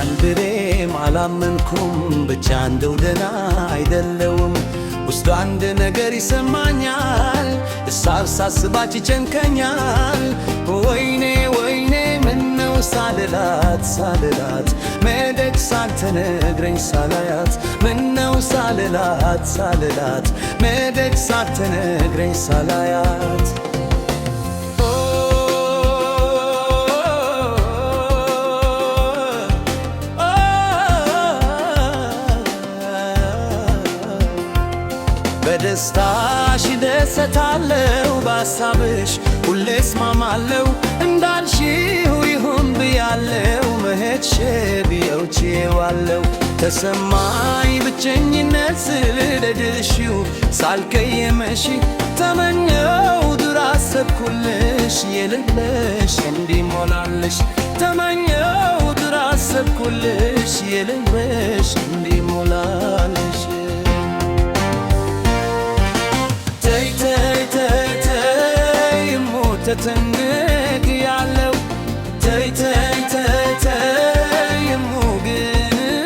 ያንድሬም አላመንኩም ብቻ እንደው ደህና አይደለውም ውስጡ አንድ ነገር ይሰማኛል እሳብ ሳስባች ይጨንቀኛል ወይኔ ወይኔ ምነው ሳልላት ሳልላት መደግ ሳትነግረኝ ሳላያት ምነው ሳልላት ሳልላት መደግ ሳትነግረኝ ሳላያት በደስታሽ ደሰታለው በሐሳብሽ ሁሌ እስማማለው እንዳልሽው ይሁን ብያለው መሄድሽ ብየው ችዬዋለው ተሰማኝ ብቸኝነት ስለደድሽው ሳልቀየመሽ ተመኘው ዱር አሰብኩልሽ የልብሽ እንዲሞላልሽ ተመኘው ዱር አሰብኩልሽ የልብሽ እንዲሞላልሽ ተተንግ ያለው ተይ ተይ ተይ ተይ ሙግንልሻለው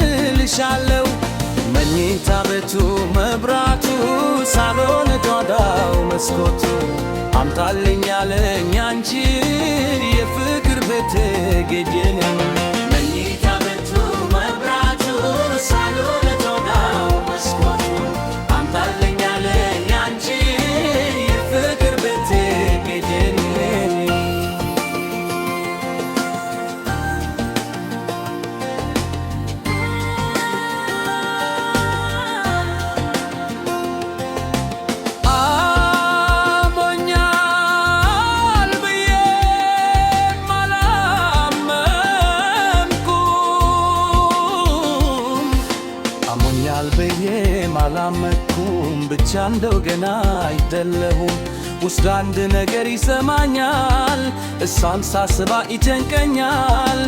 መኝታ ቤቱ መብራቱ ሳሎን ጓዳው መስኮቱ አምጣልኝ ያለኝ አንቺ የፍቅር ቤት ጌጄን መኝታ ቤቱ መብራቱ ሳሎን ጓዳው መስኮቱ አምጣልኝ ያለኝ አንቺ የፍቅር ቤት ጌጄን አላመኩም ብቻ እንደው ገና አይደለሁም ውስጥ አንድ ነገር ይሰማኛል እሷን ሳስባ ይጨንቀኛል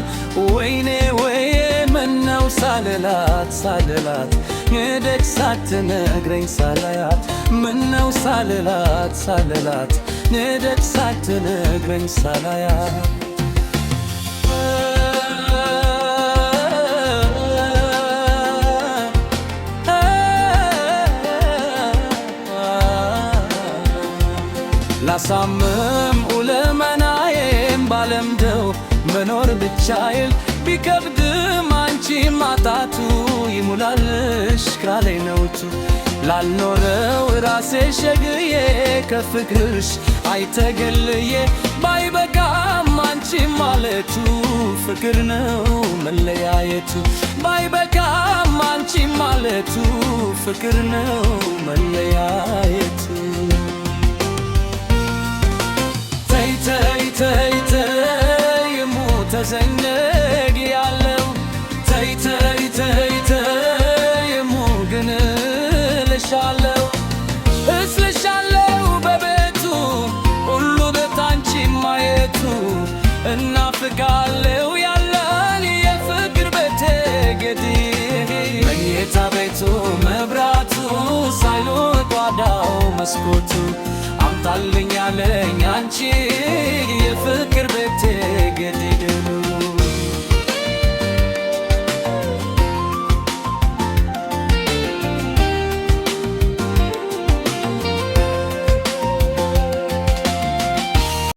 ወይኔ ወይኔ ምነው ሳልላት ሳልላት መደግ ሳትነግረኝ ሳላያት ምነው ሳልላት ሳልላት መደግ ሳትነግረኝ ሳላያት ላሳምም ኡለመናዬም ባለምደው መኖር ብቻዬን ቢከብድም አንቺ ማጣቱ ይሙላልሽ ካለኝ ነውቱ ላልኖረው ራሴ ሸግዬ ከፍቅርሽ አይተገልዬ ባይበቃም አንቺ ማለቱ ፍቅር ነው መለያየቱ ባይበቃም አንቺ ማለቱ ፍቅር ነው መለያየቱ ተይ ተይ ተይ ሙተዘነግ ያለው ተይ ተይ ተይ ተይ ሙግንልሻለው እስልሻለው በቤቱ ሁሉ ቤት አንቺ ማየቱ እናፍቃለው ያለን የፍቅር ቤት ጌዲ መኝታ ቤቱ መብራቱ ሳሎን ጓዳው መስኮቱ አምጣልኝ ያለኝ አንቺ